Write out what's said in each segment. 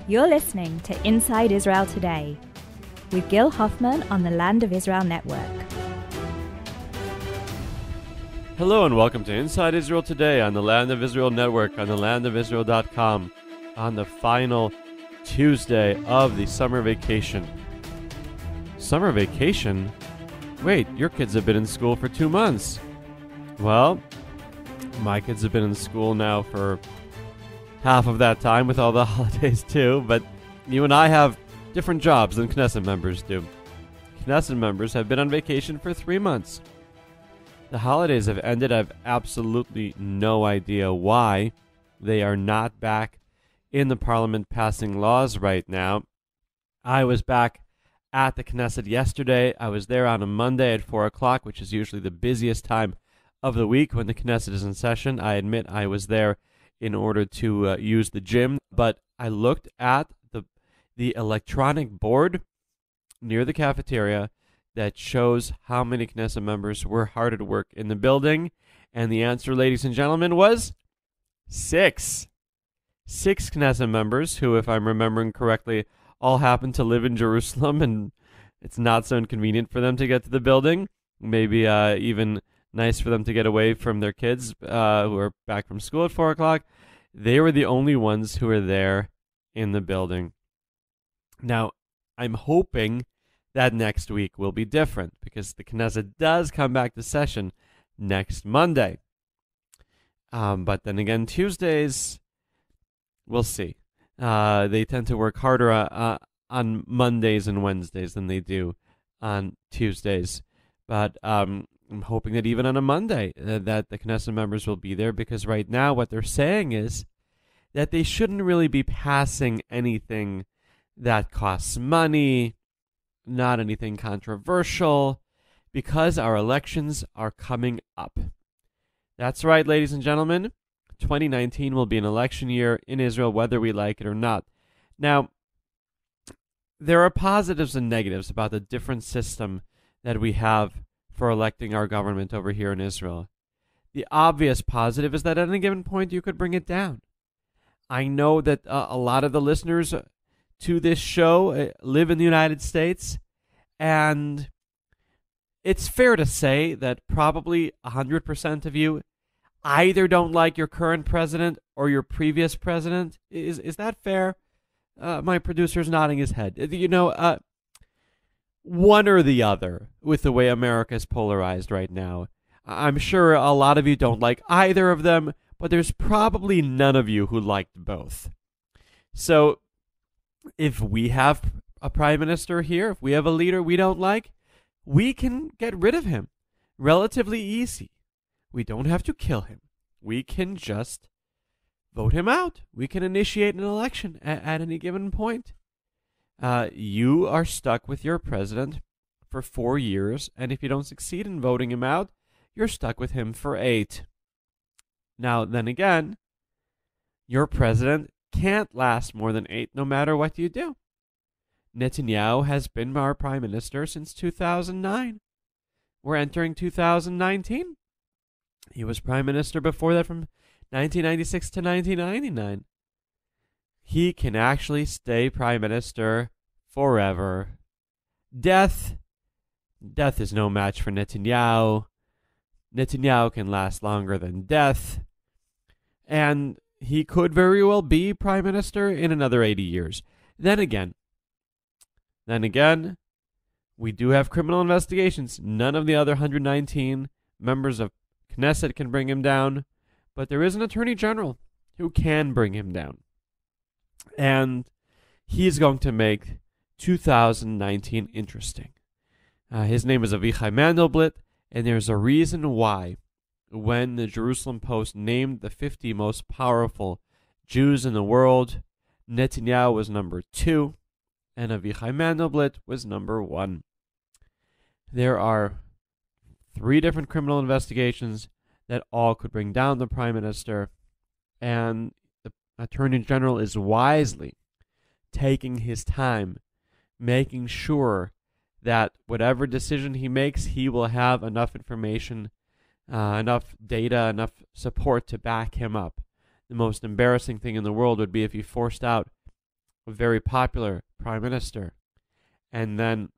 You're listening to Inside Israel Today with Gil Hoffman on the Land of Israel Network. Hello and welcome to Inside Israel Today on the Land of Israel Network on the landofisrael.com on the final Tuesday of the summer vacation. Summer vacation? Wait, your kids have been in school for 2 months. Well, my kids have been in school now for half of that time with all the holidays too, but you and I have different jobs than Knesset members do. Knesset members have been on vacation for 3 months. The holidays have ended. I have absolutely no idea why they are not back in the parliament passing laws right now. I was back at the Knesset yesterday. I was there on a Monday at 4 o'clock, which is usually the busiest time of the week when the Knesset is in session. I admit I was there in order to use the gym, but I looked at the electronic board near the cafeteria that shows how many Knesset members were hard at work in the building, and the answer, ladies and gentlemen, was 6. 6 Knesset members who, if I'm remembering correctly, all happen to live in Jerusalem, and it's not so inconvenient for them to get to the building. Maybe even nice for them to get away from their kids who are back from school at 4 o'clock. They were the only ones who were there in the building. Now, I'm hoping that next week will be different because the Knesset does come back to session next Monday. But then again, Tuesdays, we'll see. They tend to work harder on Mondays and Wednesdays than they do on Tuesdays. But I'm hoping that even on a Monday that the Knesset members will be there, because right now what they're saying is that they shouldn't really be passing anything that costs money, not anything controversial, because our elections are coming up. That's right, ladies and gentlemen. 2019 will be an election year in Israel, whether we like it or not. Now, there are positives and negatives about the different system that we have for electing our government over here in Israel. The obvious positive is that at any given point you could bring it down. I know that a lot of the listeners to this show live in the United States, and it's fair to say that probably 100% of you either don't like your current president or your previous president. Is that fair? My producer's nodding his head. One or the other with the way America is polarized right now. I'm sure a lot of you don't like either of them, but there's probably none of you who liked both. So if we have a prime minister here, if we have a leader we don't like, we can get rid of him relatively easy. We don't have to kill him. We can just vote him out. We can initiate an election at any given point. You are stuck with your president for 4 years, and if you don't succeed in voting him out, you're stuck with him for 8. Now, then again, your president can't last more than 8 no matter what you do. Netanyahu has been our prime minister since 2009. We're entering 2019. He was prime minister before that from 1996 to 1999. He can actually stay prime minister forever. Death is no match for Netanyahu. Netanyahu can last longer than death. And he could very well be prime minister in another 80 years. Then again, we do have criminal investigations. None of the other 119 members of Knesset can bring him down, but there is an attorney general who can bring him down. And he's going to make 2019 interesting. His name is Avichai Mandelblit, and there's a reason why when the Jerusalem Post named the 50 most powerful Jews in the world, Netanyahu was number 2, and Avichai Mandelblit was number 1. There are 3 different criminal investigations that all could bring down the prime minister, and the attorney general is wisely taking his time, making sure that whatever decision he makes, he will have enough information, enough data, enough support to back him up. The most embarrassing thing in the world would be if he forced out a very popular prime minister. And then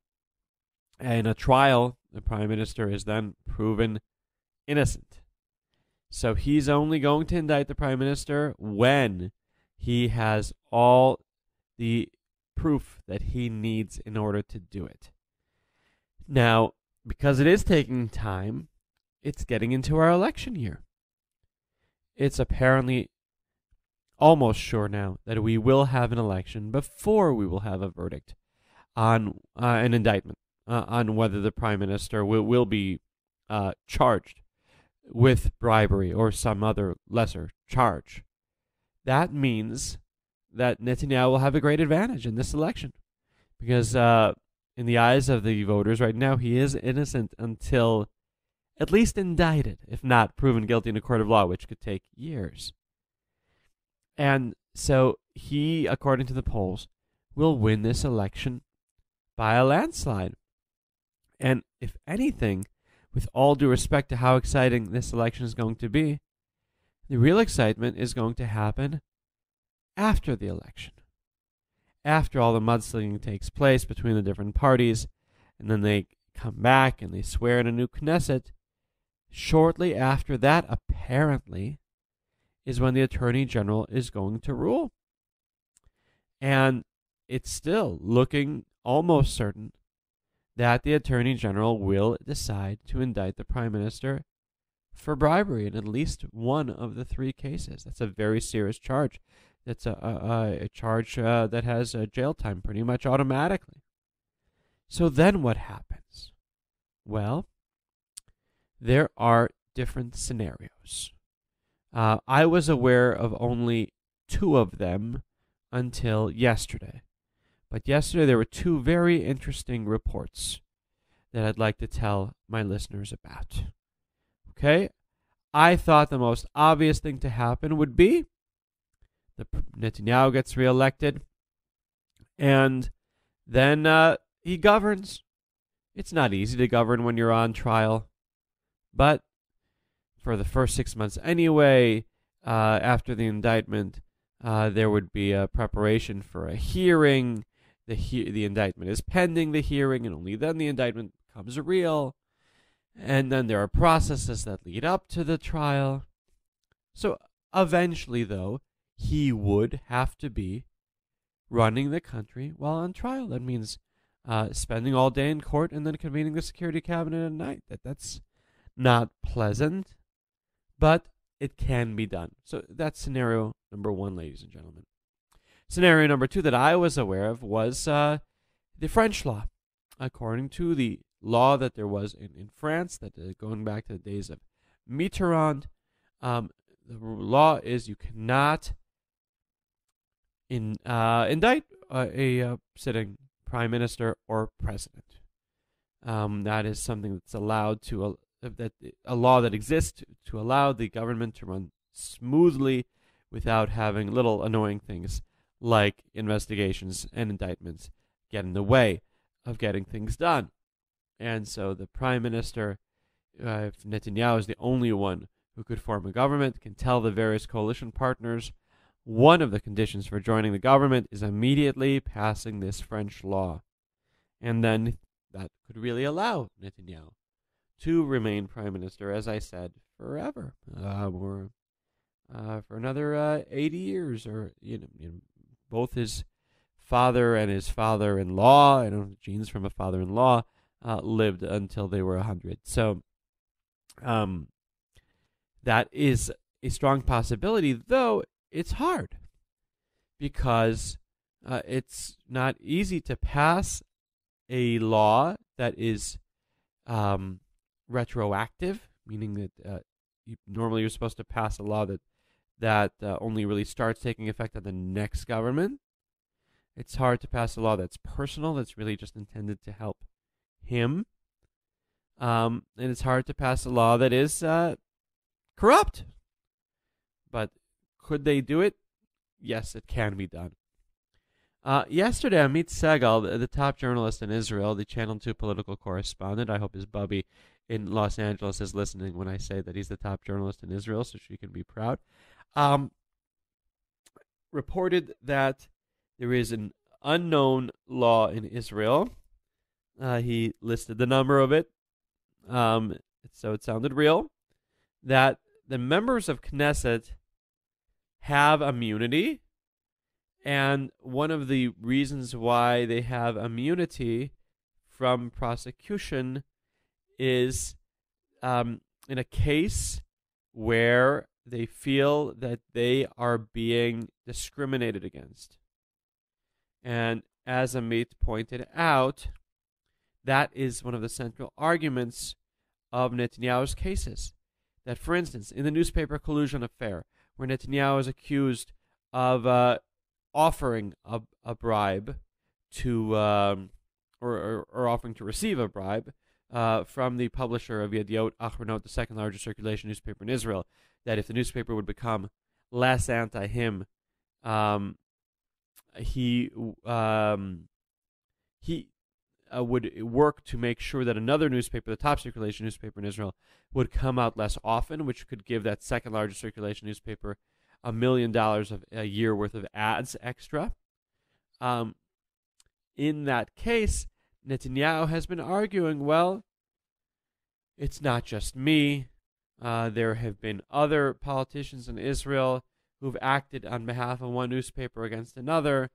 in a trial, the prime minister is then proven innocent. So he's only going to indict the prime minister when he has all the proof that he needs in order to do it. Now, because it is taking time, it's getting into our election year. It's apparently almost sure now that we will have an election before we will have a verdict on an indictment on whether the prime minister will be charged with bribery or some other lesser charge. That means that Netanyahu will have a great advantage in this election because in the eyes of the voters right now, he is innocent until at least indicted, if not proven guilty in a court of law, which could take years. And so he, according to the polls, will win this election by a landslide. And if anything, with all due respect to how exciting this election is going to be, the real excitement is going to happen after the election. After all the mudslinging takes place between the different parties, and then they come back and they swear in a new Knesset, shortly after that, apparently, is when the Attorney General is going to rule. And it's still looking almost certain that the Attorney General will decide to indict the Prime Minister for bribery in at least one of the three cases. That's a very serious charge. That's a charge that has jail time pretty much automatically. So then what happens? Well, there are different scenarios. I was aware of only two of them until yesterday. But yesterday there were two very interesting reports that I'd like to tell my listeners about. Okay? I thought the most obvious thing to happen would be Netanyahu gets reelected, and then he governs. It's not easy to govern when you're on trial, but for the first 6 months anyway, after the indictment, there would be a preparation for a hearing. The indictment is pending the hearing, and only then the indictment becomes real. And then there are processes that lead up to the trial. So eventually, though, he would have to be running the country while on trial. That means spending all day in court and then convening the security cabinet at night. That's not pleasant, but it can be done. So that's scenario number one, ladies and gentlemen. Scenario number two that I was aware of was the French law. According to the law that there was in France, that going back to the days of Mitterrand, the law is you cannot indict a sitting prime minister or president. That is something that's allowed to a law that exists to allow the government to run smoothly without having little annoying things like investigations and indictments get in the way of getting things done. And so the prime minister, if Netanyahu is the only one who could form a government, can tell the various coalition partners one of the conditions for joining the government is immediately passing this French law. And then that could really allow Netanyahu to remain prime minister, as I said, forever, or for another 80 years, or both his father and his father-in-law, genes from a father-in-law, lived until they were 100. So that is a strong possibility, though it's hard because it's not easy to pass a law that is retroactive, meaning that normally you're supposed to pass a law that only really starts taking effect on the next government. It's hard to pass a law that's personal, that's really just intended to help him. And it's hard to pass a law that is corrupt. But could they do it? Yes, it can be done. Yesterday, Amit Segal, the top journalist in Israel, the Channel 2 political correspondent, I hope his bubby in Los Angeles is listening when I say that he's the top journalist in Israel, so she can be proud, reported that there is an unknown law in Israel. He listed the number of it, so it sounded real, that the members of Knesset have immunity, and one of the reasons why they have immunity from prosecution is in a case where they feel that they are being discriminated against. And as Amit pointed out, that is one of the central arguments of Netanyahu's cases. That, for instance, in the newspaper collusion affair, where Netanyahu is accused of offering a bribe to, or offering to receive a bribe from the publisher of Yediot Achronot, the second largest circulation newspaper in Israel, that if the newspaper would become less anti-him, he would work to make sure that another newspaper, the top circulation newspaper in Israel, would come out less often, which could give that second largest circulation newspaper $1 million of a year worth of ads extra. In that case, Netanyahu has been arguing, well, it's not just me. There have been other politicians in Israel who've acted on behalf of one newspaper against another.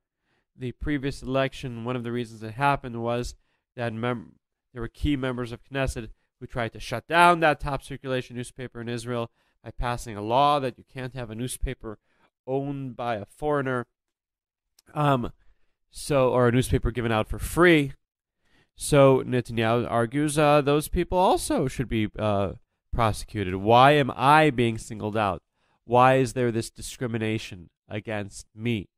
The previous election, one of the reasons it happened was that there were key members of Knesset who tried to shut down that top circulation newspaper in Israel by passing a law that you can't have a newspaper owned by a foreigner, or a newspaper given out for free. So Netanyahu argues those people also should be prosecuted. Why am I being singled out? Why is there this discrimination against me?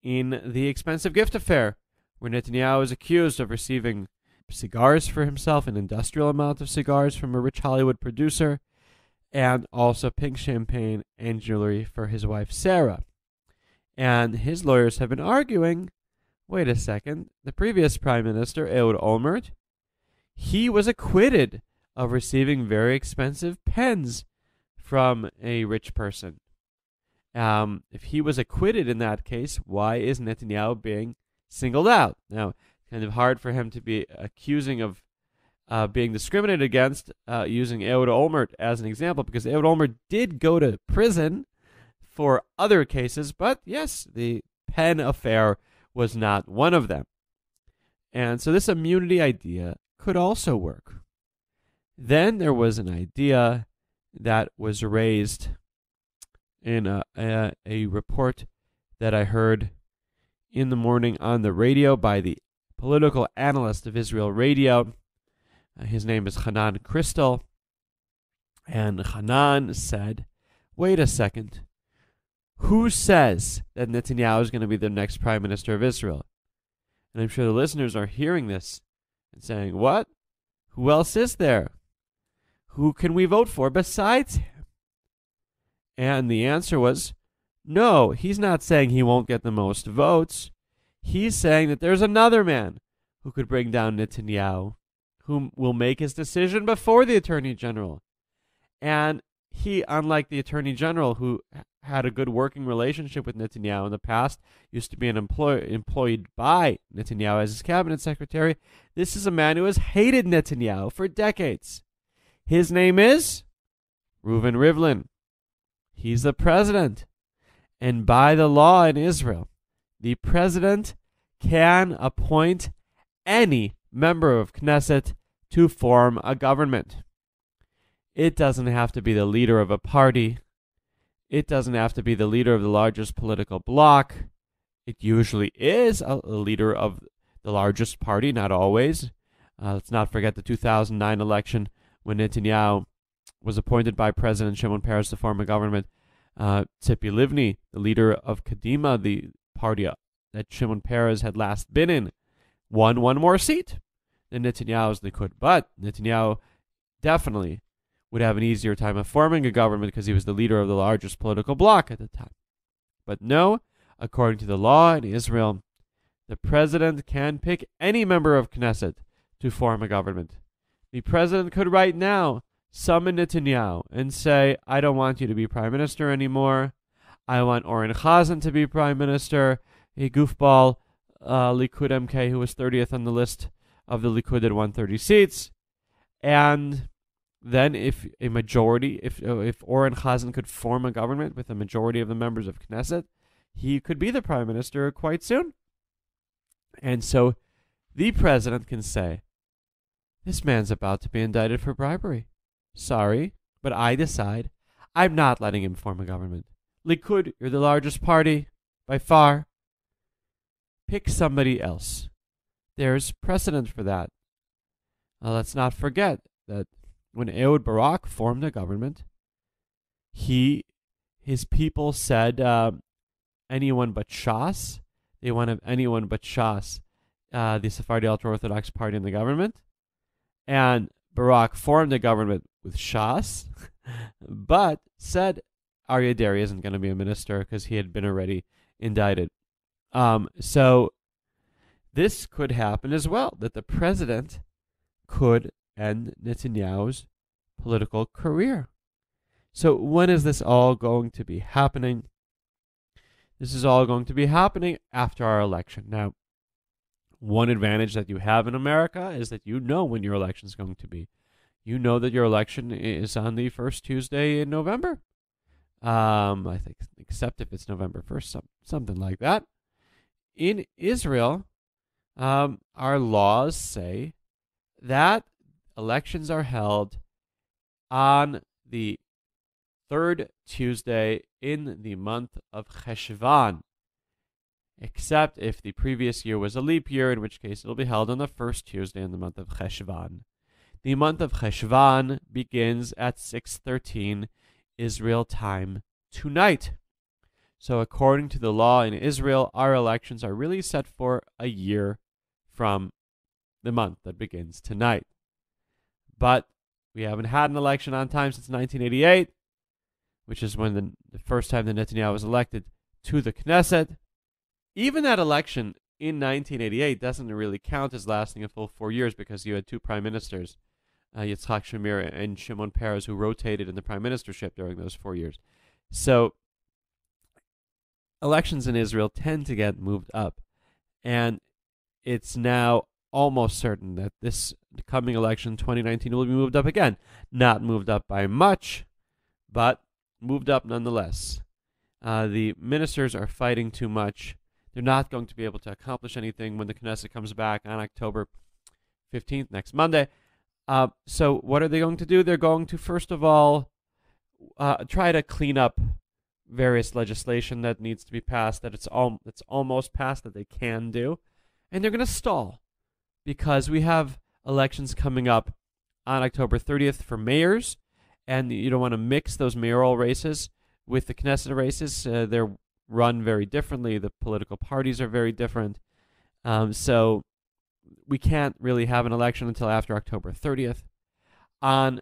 In the expensive gift affair, where Netanyahu is accused of receiving cigars for himself, an industrial amount of cigars from a rich Hollywood producer, and also pink champagne and jewelry for his wife Sarah. And his lawyers have been arguing, wait a second, the previous prime minister, Ehud Olmert, he was acquitted of receiving very expensive pens from a rich person. If he was acquitted in that case, why is Netanyahu being singled out? Now, it's kind of hard for him to be accusing of being discriminated against using Ehud Olmert as an example, because Ehud Olmert did go to prison for other cases, but yes, the pen affair was not one of them. And so this immunity idea could also work. Then there was an idea that was raised in a report that I heard in the morning on the radio by the political analyst of Israel Radio. His name is Hanan Crystal. And Hanan said, wait a second. Who says that Netanyahu is going to be the next prime minister of Israel? And I'm sure the listeners are hearing this and saying, what? Who else is there? Who can we vote for besides him? And the answer was, no, he's not saying he won't get the most votes. He's saying that there's another man who could bring down Netanyahu, who will make his decision before the Attorney General. And he, unlike the Attorney General, who had a good working relationship with Netanyahu in the past, used to be an employed by Netanyahu as his cabinet secretary, this is a man who has hated Netanyahu for decades. His name is Reuven Rivlin. He's the president. And by the law in Israel, the president can appoint any member of Knesset to form a government. It doesn't have to be the leader of a party. It doesn't have to be the leader of the largest political bloc. It usually is a leader of the largest party, not always. Let's not forget the 2009 election when Netanyahu was appointed by President Shimon Peres to form a government. Tzipi Livni, the leader of Kadima, the party that Shimon Peres had last been in, won one more seat than Netanyahu's Likud. But Netanyahu definitely would have an easier time of forming a government because he was the leader of the largest political bloc at the time. But no, according to the law in Israel, the president can pick any member of Knesset to form a government. The president could right now summon Netanyahu and say, I don't want you to be prime minister anymore. I want Oren Chazan to be prime minister. a goofball Likud MK who was 30th on the list of the Likud at 130 seats. And then if a majority, if Oren Chazan could form a government with a majority of the members of Knesset, he could be the prime minister quite soon. And so the president can say, this man's about to be indicted for bribery. Sorry, but I decide I'm not letting him form a government. Likud, you're the largest party by far. Pick somebody else. There's precedent for that. Let's not forget that when Ehud Barak formed a government, his people said anyone but Shas. They wanted anyone but Shas, the Sephardi ultra-Orthodox party in the government. And Barak formed a government with Shas, but said Aryeh Deri isn't going to be a minister because he had been already indicted. So this could happen as well, that the president could end Netanyahu's political career. So when is this all going to be happening? This is all going to be happening after our election. Now, one advantage that you have in America is that you know when your election is going to be. You know that your election is on the first Tuesday in November. I think, except if it's November 1st, something like that. In Israel, our laws say that elections are held on the third Tuesday in the month of Cheshvan, except if the previous year was a leap year, in which case it will be held on the first Tuesday in the month of Cheshvan. The month of Cheshvan begins at 6:13 Israel time tonight. So according to the law in Israel, our elections are really set for a year from the month that begins tonight. But we haven't had an election on time since 1988, which is when the first time that Netanyahu was elected to the Knesset. Even that election in 1988 doesn't really count as lasting a full 4 years because you had two prime ministers, Yitzhak Shamir and Shimon Peres, who rotated in the prime ministership during those 4 years. So elections in Israel tend to get moved up. And it's now almost certain that this coming election, 2019, will be moved up again. Not moved up by much, but moved up nonetheless. The ministers are fighting too much. They're not going to be able to accomplish anything when the Knesset comes back on October 15th, next Monday. So what are they going to do? They're going to, first of all, try to clean up various legislation that needs to be passed, that it's almost passed, that they can do. And they're going to stall because we have elections coming up on October 30th for mayors, and you don't want to mix those mayoral races with the Knesset races. They're run very differently. The political parties are very different. So we can't really have an election until after October 30th. On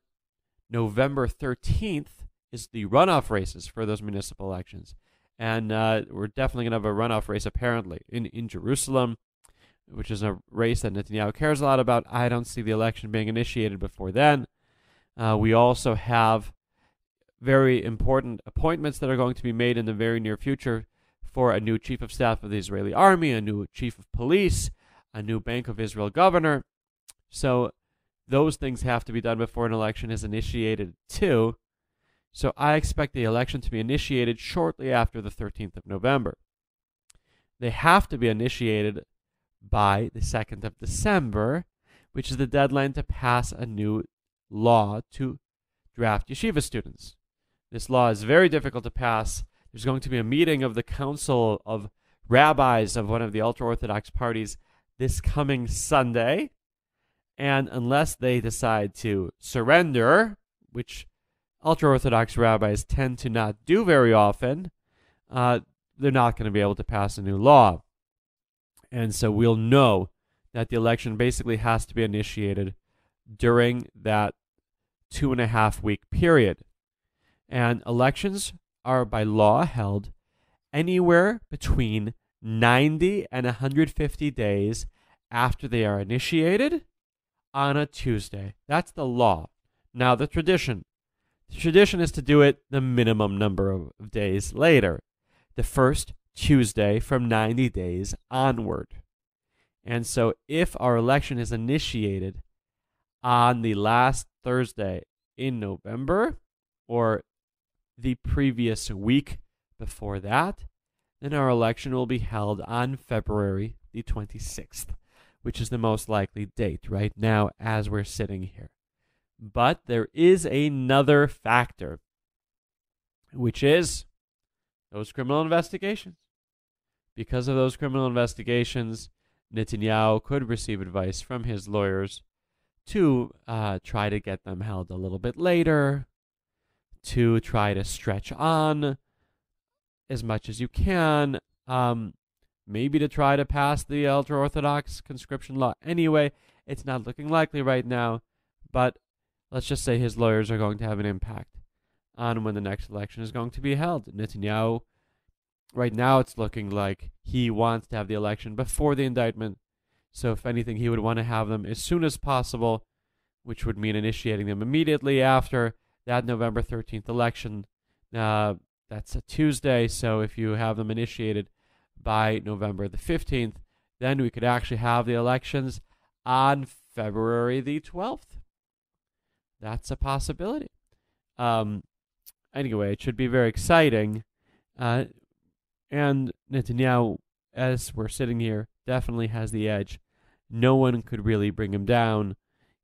November 13th is the runoff races for those municipal elections. And we're definitely going to have a runoff race, apparently, in Jerusalem, which is a race that Netanyahu cares a lot about. I don't see the election being initiated before then. We also have very important appointments that are going to be made in the very near future for a new chief of staff of the Israeli army, a new chief of police, a new Bank of Israel governor. So those things have to be done before an election is initiated too. So I expect the election to be initiated shortly after the 13th of November. They have to be initiated by the 2nd of December, which is the deadline to pass a new law to draft yeshiva students. This law is very difficult to pass. There's going to be a meeting of the Council of Rabbis of one of the ultra-Orthodox parties this coming Sunday. And unless they decide to surrender, which ultra-Orthodox rabbis tend to not do very often, they're not going to be able to pass a new law. And so we'll know that the election basically has to be initiated during that 2.5 week period. And elections are by law held anywhere between 90 and 150 days after they are initiated on a Tuesday. That's the law. Now the tradition. The tradition is to do it the minimum number of days later. The first Tuesday from 90 days onward. And so if our election is initiated on the last Thursday in November or the previous week before that, then our election will be held on February the 26th, which is the most likely date right now as we're sitting here. But there is another factor, which is those criminal investigations. Because of those criminal investigations, Netanyahu could receive advice from his lawyers to try to get them held a little bit later, to try to stretch on as much as you can, maybe to try to pass the ultra-Orthodox conscription law. Anyway, it's not looking likely right now, but let's just say his lawyers are going to have an impact on when the next election is going to be held. Netanyahu, right now it's looking like he wants to have the election before the indictment. So if anything, he would want to have them as soon as possible, which would mean initiating them immediately after that November 13th election. That's a Tuesday, so if you have them initiated by November the 15th, then we could actually have the elections on February the 12th. That's a possibility. Anyway, it should be very exciting. And Netanyahu, as we're sitting here, definitely has the edge. No one could really bring him down.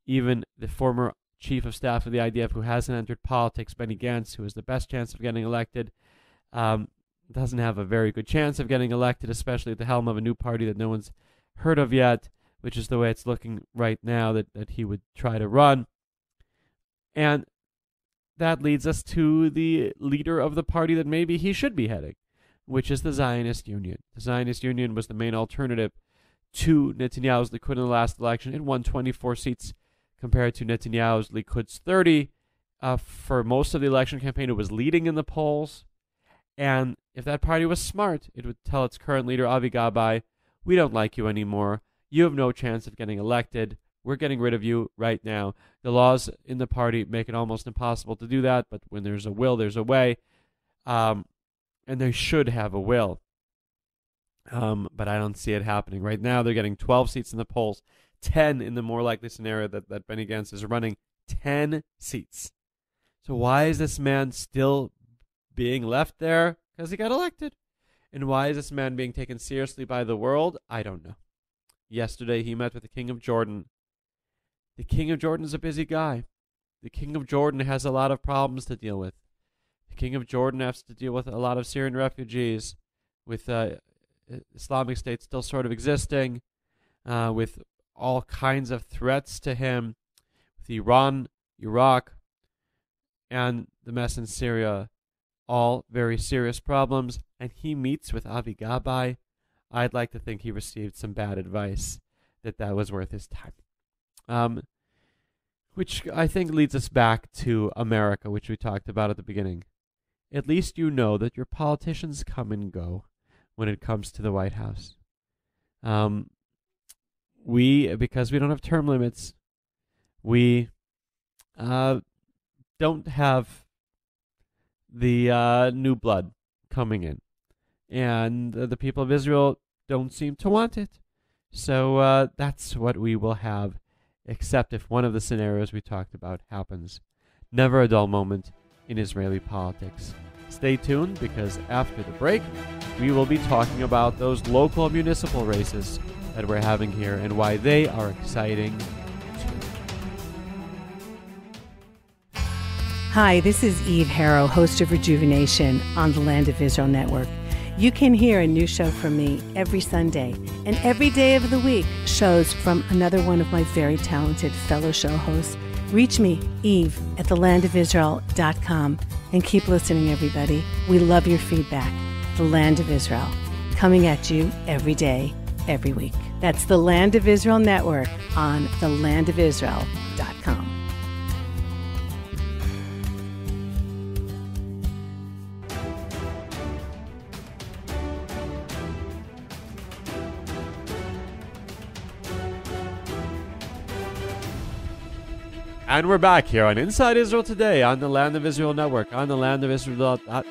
Even the former chief of staff of the IDF, who hasn't entered politics, Benny Gantz, who has the best chance of getting elected, doesn't have a very good chance of getting elected, especially at the helm of a new party that no one's heard of yet, which is the way it's looking right now that he would try to run. And that leads us to the leader of the party that maybe he should be heading, which is the Zionist Union. The Zionist Union was the main alternative to Netanyahu's Likud in the last election. It won 24 seats compared to Netanyahu's Likud's 30. For most of the election campaign, it was leading in the polls. And if that party was smart, it would tell its current leader, Avi Gabay, we don't like you anymore. You have no chance of getting elected. We're getting rid of you right now. The laws in the party make it almost impossible to do that, but when there's a will, there's a way. And they should have a will. But I don't see it happening. Right now, they're getting 12 seats in the polls, 10 in the more likely scenario that Benny Gantz is running, 10 seats. So why is this man still being left there? Because he got elected. And why is this man being taken seriously by the world? I don't know. Yesterday, he met with the King of Jordan. The King of Jordan is a busy guy. The King of Jordan has a lot of problems to deal with. The King of Jordan has to deal with a lot of Syrian refugees, with Islamic State still sort of existing, with all kinds of threats to him, with Iran, Iraq, and the mess in Syria. All very serious problems. And he meets with Avi Gabay. I'd like to think he received some bad advice, that was worth his time. Which I think leads us back to America, which we talked about at the beginning. At least you know that your politicians come and go when it comes to the White House. Because we don't have term limits, we don't have the new blood coming in. And the people of Israel don't seem to want it. So that's what we will have, except if one of the scenarios we talked about happens. Never a dull moment in Israeli politics. Stay tuned, because after the break, we will be talking about those local municipal races that we're having here and why they are exciting too. Hi, this is Eve Harrow, host of Rejuvenation on the Land of Israel Network. You can hear a new show from me every Sunday, and every day of the week, shows from another one of my very talented fellow show hosts. Reach me, Eve, at thelandofisrael.com, and keep listening, everybody. We love your feedback. The Land of Israel, coming at you every day, every week. That's the Land of Israel Network on thelandofisrael.com. And we're back here on Inside Israel Today on the Land of Israel Network, on the landofisrael.com.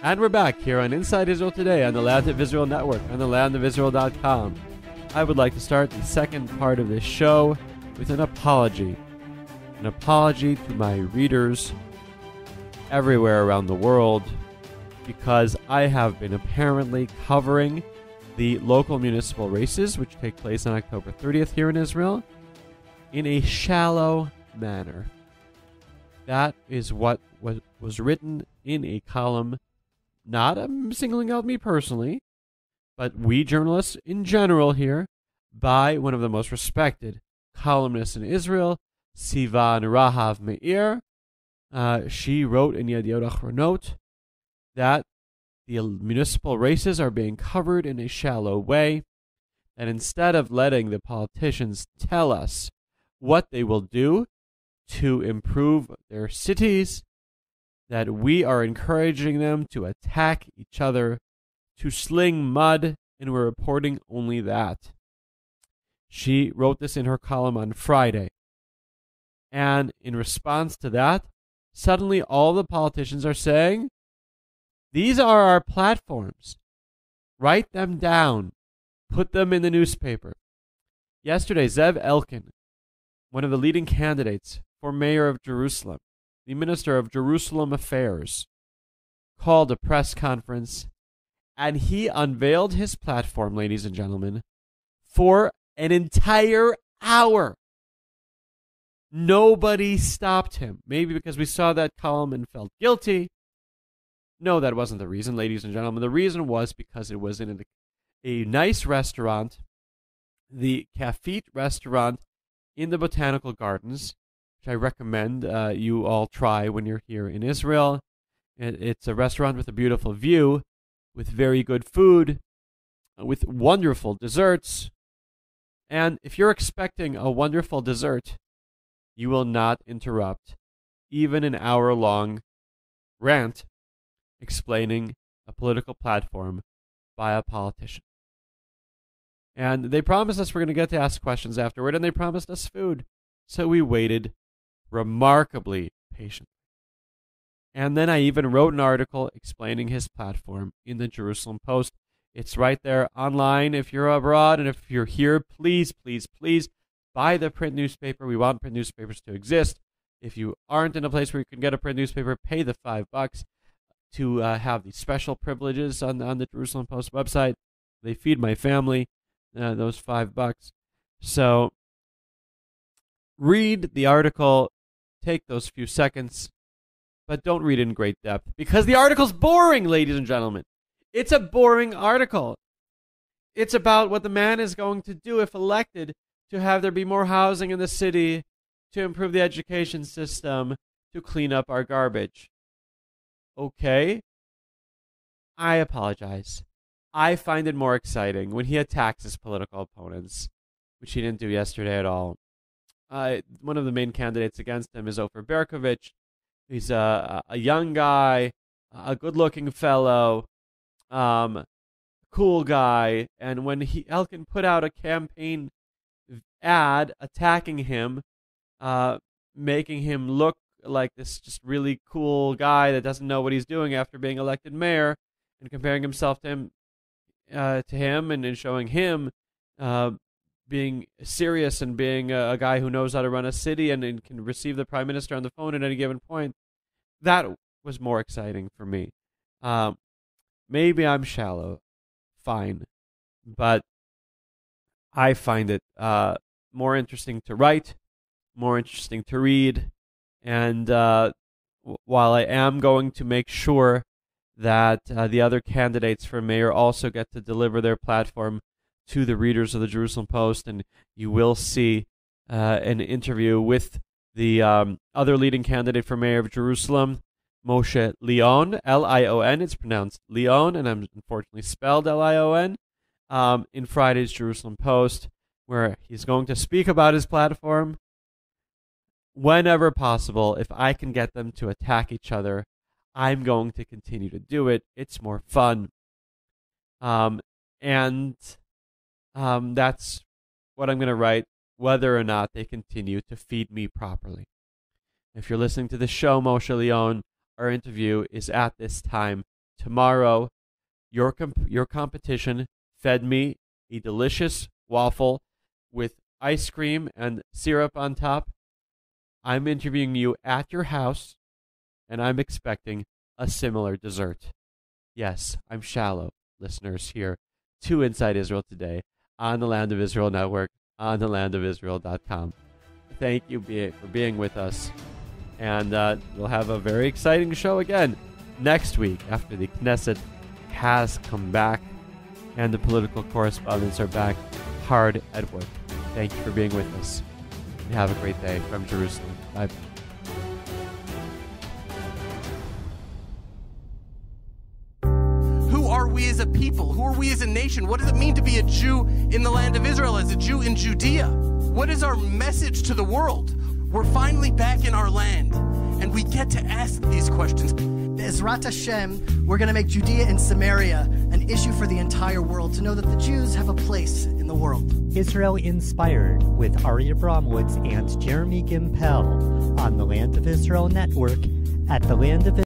And we're back here on Inside Israel Today on the Land of Israel Network, on the landofisrael.com. I would like to start the second part of this show with an apology. An apology to my readers everywhere around the world, because I have been apparently covering the local municipal races, which take place on October 30th here in Israel, in a shallow manner. That is what was written in a column. Not singling out me personally, but we journalists in general here, by one of the most respected columnists in Israel, Sivan Rahav Meir. She wrote in Yediot Achronot that the municipal races are being covered in a shallow way, and instead of letting the politicians tell us what they will do to improve their cities, that we are encouraging them to attack each other, to sling mud, and we're reporting only that. She wrote this in her column on Friday. And in response to that, suddenly all the politicians are saying, these are our platforms. Write them down. Put them in the newspaper. Yesterday, Zev Elkin, one of the leading candidates for mayor of Jerusalem, the Minister of Jerusalem Affairs, called a press conference, and he unveiled his platform, ladies and gentlemen, for an entire hour. Nobody stopped him. Maybe because we saw that column and felt guilty. No, that wasn't the reason, ladies and gentlemen. The reason was because it was in a nice restaurant, the Kafit restaurant in the Botanical Gardens, which I recommend you all try when you're here in Israel. It's a restaurant with a beautiful view, with very good food, with wonderful desserts. And if you're expecting a wonderful dessert, you will not interrupt even an hour-long rant explaining a political platform by a politician. And they promised us we're going to get to ask questions afterward, and they promised us food. So we waited remarkably patient. And then I even wrote an article explaining his platform in the Jerusalem Post. It's right there online if you're abroad, and if you're here, please, please, please buy the print newspaper. We want print newspapers to exist. If you aren't in a place where you can get a print newspaper, pay the $5 to have these special privileges on the Jerusalem Post website. They feed my family those $5. So read the article. Take those few seconds, but don't read it in great depth, because the article's boring, ladies and gentlemen. It's a boring article. It's about what the man is going to do if elected to have there be more housing in the city, to improve the education system, to clean up our garbage. Okay, I apologize. I find it more exciting when he attacks his political opponents, which he didn't do yesterday at all. One of the main candidates against him is Ofer Berkovich. He's a young guy, a good-looking fellow, cool guy. And when Elkin put out a campaign ad attacking him, making him look like this just really cool guy that doesn't know what he's doing after being elected mayor, and comparing himself to him, and showing him being serious and being a guy who knows how to run a city and can receive the prime minister on the phone at any given point, that was more exciting for me. Maybe I'm shallow, fine, but I find it more interesting to write, more interesting to read, and while I am going to make sure that the other candidates for mayor also get to deliver their platform to the readers of the Jerusalem Post, and you will see an interview with the other leading candidate for mayor of Jerusalem, Moshe Lion, Lion. It's pronounced Leon, and I'm unfortunately spelled Lion, in Friday's Jerusalem Post, where he's going to speak about his platform. Whenever possible, if I can get them to attack each other, I'm going to continue to do it. It's more fun. And that's what I'm going to write, whether or not they continue to feed me properly. If you're listening to the show, Moshe Leon, our interview is at this time tomorrow, your competition fed me a delicious waffle with ice cream and syrup on top. I'm interviewing you at your house, and I'm expecting a similar dessert. Yes, I'm shallow, listeners, here to Inside Israel Today on the Land of Israel Network, on thelandofisrael.com. Thank you for being with us, and we'll have a very exciting show again next week after the Knesset has come back and the political correspondents are back hard at work. Thank you for being with us. And have a great day from Jerusalem. Bye. Who are we as a people? Who are we as a nation? What does it mean to be a Jew in the land of Israel, as a Jew in Judea? What is our message to the world? We're finally back in our land, and we get to ask these questions. Be'ezrat Hashem, we're going to make Judea and Samaria an issue for the entire world, to know that the Jews have a place in the world. Israel Inspired with Ari Abramowitz and Jeremy Gimpel on the Land of Israel Network at the Land of